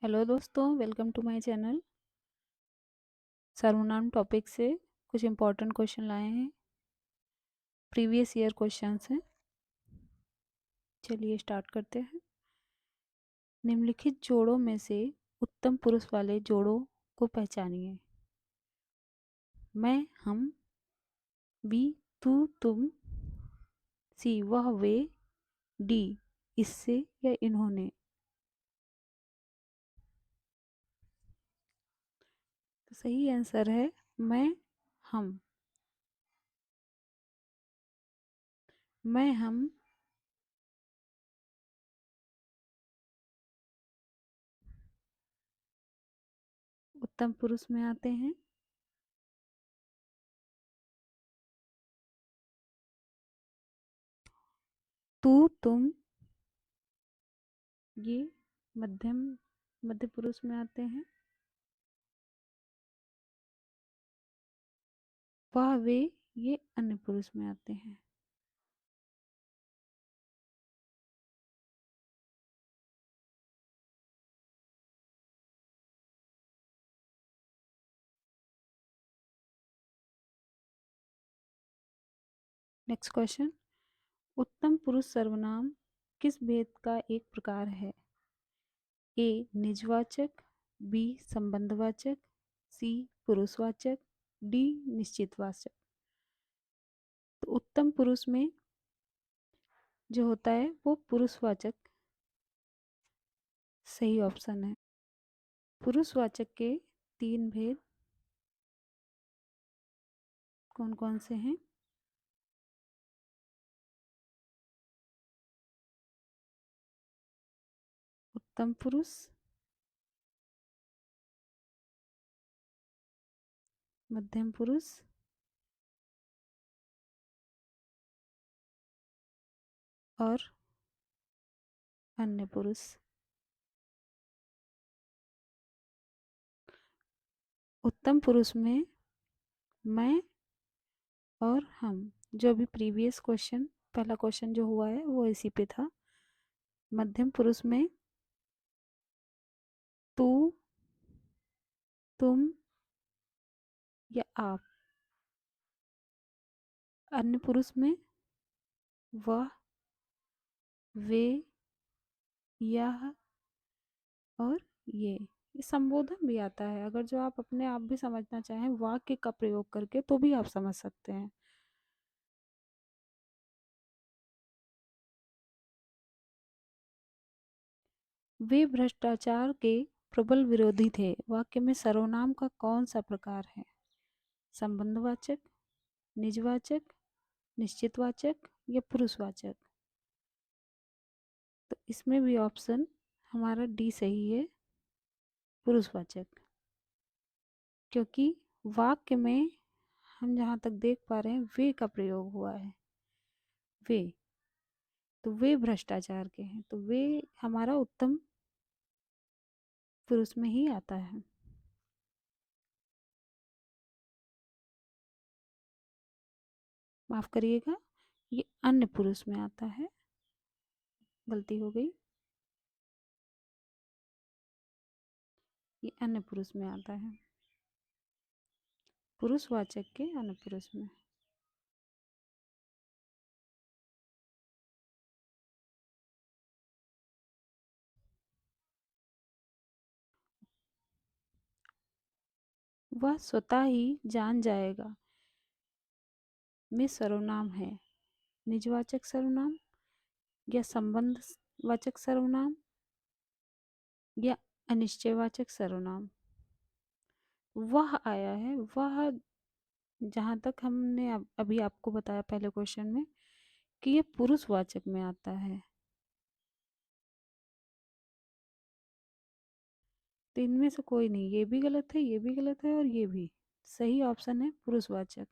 Hello दोस्तों, welcome to my channel. सर्वनाम topic से कुछ इम्पोर्टेंट क्वेश्चन लाए हैं। प्रीवियस ईयर क्वेश्चंस हैं। चलिए स्टार्ट करते हैं। निम्नलिखित जोड़ों में से उत्तम पुरुष वाले जोड़ों को पहचानिए। मैं, हम, बी, तू, तुम, सी, वह, वे, डी, इससे या इन्होंने। तो सही आंसर है मैं, हम। मैं, हम उत्तम पुरुष में आते हैं। तू, तुम, ये मध्य पुरुष में आते हैं। वह, वे, ये अन्य पुरुष में आते हैं। Next question. उत्तम पुरुष सर्वनाम किस भेद का एक प्रकार है? ए निजवाचक, बी संबंधवाचक, सी पुरुषवाचक, डी निश्चितवाचक। तो उत्तम पुरुष में जो होता है वो पुरुषवाचक सही ऑप्शन है। पुरुषवाचक के तीन भेद कौन कौन से हैं? उत्तम पुरुष, मध्यम पुरुष और अन्य पुरुष। उत्तम पुरुष में मैं और हम, जो अभी प्रीवियस क्वेश्चन पहला क्वेश्चन जो हुआ है वो इसी पे था। मध्यम पुरुष में तू, तुम या आप। अन्य पुरुष में वह, वे, यह और ये संबोधन भी आता है। अगर जो आप अपने आप भी समझना चाहें वाक्य का प्रयोग करके तो भी आप समझ सकते हैं। वे भ्रष्टाचार के प्रबल विरोधी थे। वाक्य में सर्वनाम का कौन सा प्रकार है? संबंधवाचक, निजवाचक, निश्चितवाचक या पुरुषवाचक। तो इसमें भी ऑप्शन हमारा डी सही है, पुरुषवाचक। क्योंकि वाक्य में हम जहाँ तक देख पा रहे हैं वे का प्रयोग हुआ है। वे, तो वे भ्रष्टाचार के हैं, तो वे हमारा उत्तम पुरुष में ही आता है। माफ करिएगा, ये अन्य पुरुष में आता है, गलती हो गई। ये अन्य पुरुष में आता है, पुरुषवाचक के अन्य पुरुष में। वह स्वतः ही जान जाएगा में सर्वनाम है। निजवाचक सर्वनाम या संबंधवाचक सर्वनाम या अनिश्चयवाचक सर्वनाम। वह आया है, वह जहाँ तक हमने अभी आपको बताया पहले क्वेश्चन में कि ये पुरुषवाचक में आता है। तो इनमें से कोई नहीं, ये भी गलत है, ये भी गलत है और ये भी। सही ऑप्शन है पुरुषवाचक।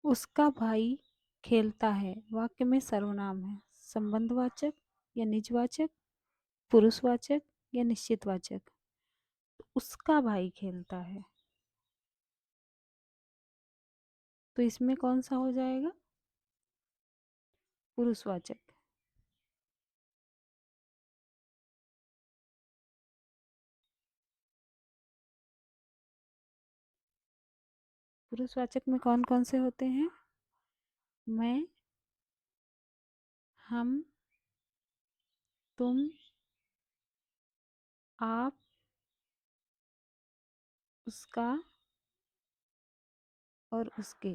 उसका भाई खेलता है वाक्य में सर्वनाम है। संबंधवाचक या निजवाचक, पुरुषवाचक या निश्चितवाचक। उसका भाई खेलता है। तो इसमें कौन सा हो जाएगा? पुरुषवाचक। पुरुषवाचक में कौन कौन से होते हैं? मैं, हम, तुम, आप, उसका और उसके।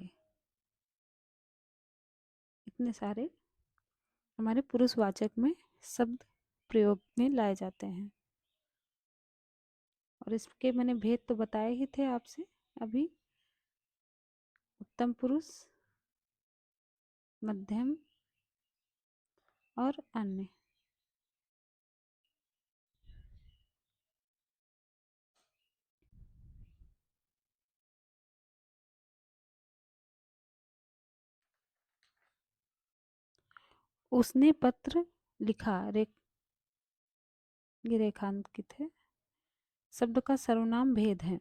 इतने सारे हमारे पुरुषवाचक में शब्द प्रयोग में लाए जाते हैं। और इसके मैंने भेद तो बताए ही थे आपसे अभी। उत्तम पुरुष, मध्यम और अन्य। उसने पत्र लिखा, ये रेखांकित है। शब्द का सर्वनाम भेद है।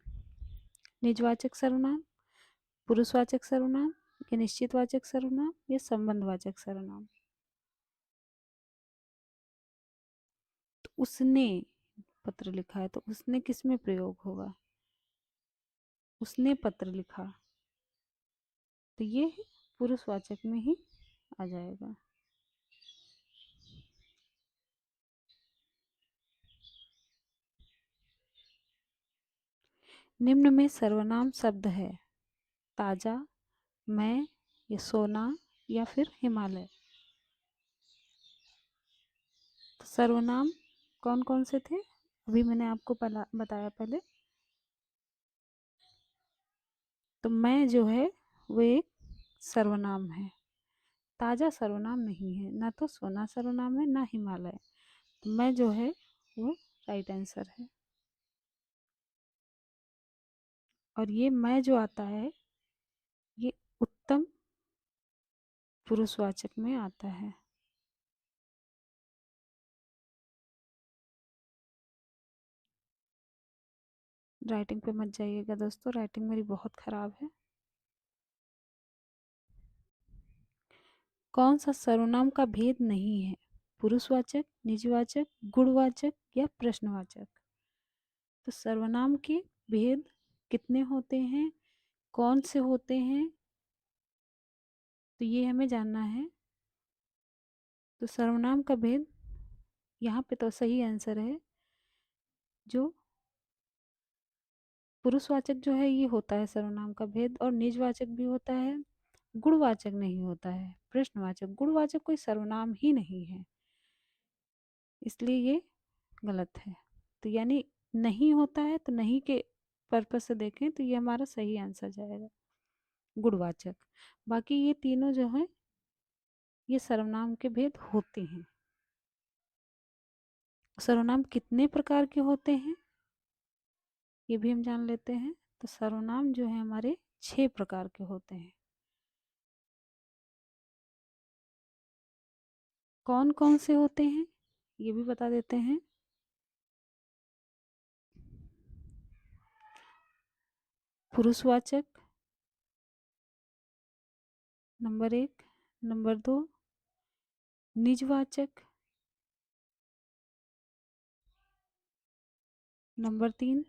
निजवाचक सर्वनाम, पुरुषवाचक सर्वनाम, या निश्चितवाचक सर्वनाम, या संबंधवाचक सर्वनाम। तो उसने पत्र लिखा है तो उसने किस में प्रयोग होगा? उसने पत्र लिखा, तो ये पुरुषवाचक में ही आ जाएगा। निम्न में सर्वनाम शब्द है ताजा, मैं, या सोना, या फिर हिमालय। तो सर्वनाम कौन कौन से थे अभी मैंने आपको बताया पहले। तो मैं जो है वो एक सर्वनाम है, ताजा सर्वनाम नहीं है, ना तो सोना सर्वनाम है ना हिमालय। तो मैं जो है वो राइट आंसर है। और ये मैं जो आता है ये उत्तम पुरुषवाचक में आता है। राइटिंग पे मत जाइएगा दोस्तों, राइटिंग मेरी बहुत खराब है। कौन सा सर्वनाम का भेद नहीं है? पुरुषवाचक, निजवाचक, गुणवाचक या प्रश्नवाचक। तो सर्वनाम के भेद कितने होते हैं, कौन से होते हैं, तो ये हमें जानना है। तो सर्वनाम का भेद यहाँ पे तो सही आंसर है, जो पुरुषवाचक जो है ये होता है सर्वनाम का भेद, और निजवाचक भी होता है, गुणवाचक नहीं होता है। प्रश्नवाचक, गुणवाचक कोई सर्वनाम ही नहीं है, इसलिए ये गलत है। तो यानी नहीं होता है, तो नहीं के पर्पज से देखें तो ये हमारा सही आंसर जाएगा, गुणवाचक। बाकी ये तीनों जो है ये सर्वनाम के भेद होते हैं। सर्वनाम कितने प्रकार के होते हैं ये भी हम जान लेते हैं। तो सर्वनाम जो है हमारे 6 प्रकार के होते हैं। कौन कौन से होते हैं ये भी बता देते हैं। पुरुषवाचक नंबर 1, नंबर 2 निजवाचक, नंबर 3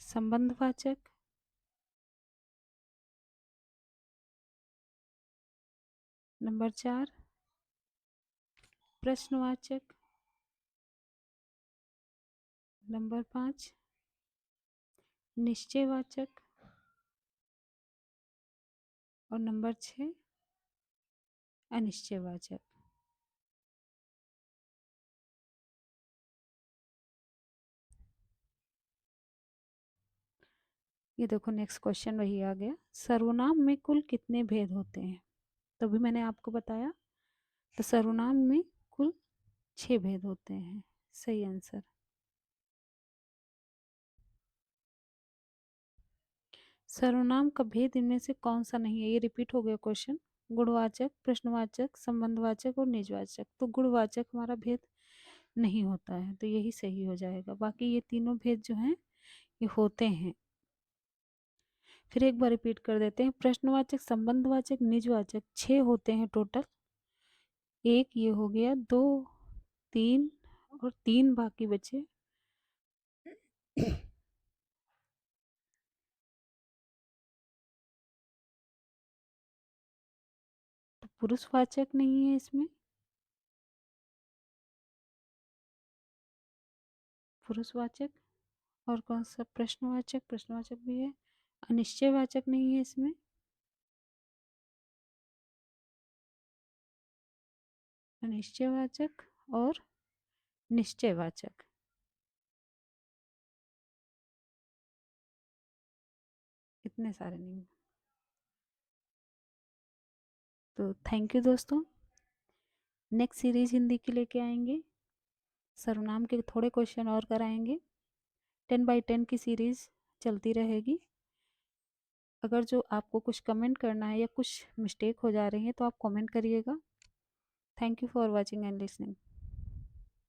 संबंधवाचक, नंबर 4 प्रश्नवाचक, नंबर 5 निश्चयवाचक, और नंबर 6 अनिश्चयवाचक। ये देखो नेक्स्ट क्वेश्चन वही आ गया, सर्वनाम में कुल कितने भेद होते हैं? तो भी मैंने आपको बताया। तो सर्वनाम में कुल 6 भेद होते हैं, सही आंसर। सर्वनाम का भेद इनमें से कौन सा नहीं है? ये रिपीट हो गया क्वेश्चन। गुणवाचक, प्रश्नवाचक, संबंधवाचक और निजवाचक। तो गुणवाचक हमारा भेद नहीं होता है, तो यही सही हो जाएगा। बाकी ये तीनों भेद जो हैं ये होते हैं। फिर एक बार रिपीट कर देते हैं। प्रश्नवाचक, संबंधवाचक, निजवाचक 6 होते हैं टोटल। एक ये हो गया, 2, 3 और 3 बाकी बचे। तो पुरुषवाचक नहीं है इसमें। पुरुषवाचक और कौन सा? प्रश्नवाचक, प्रश्नवाचक भी है। अनिश्चयवाचक नहीं है इसमें। अनिश्चयवाचक और निश्चयवाचक। इतने सारे नहीं। तो थैंक यू दोस्तों। नेक्स्ट सीरीज हिंदी की लेके आएंगे। सर्वनाम के थोड़े क्वेश्चन और कराएंगे। 10x10 की सीरीज चलती रहेगी। अगर जो आपको कुछ कमेंट करना है या कुछ मिस्टेक हो जा रही है तो आप कमेंट करिएगा। Thank you for watching and listening.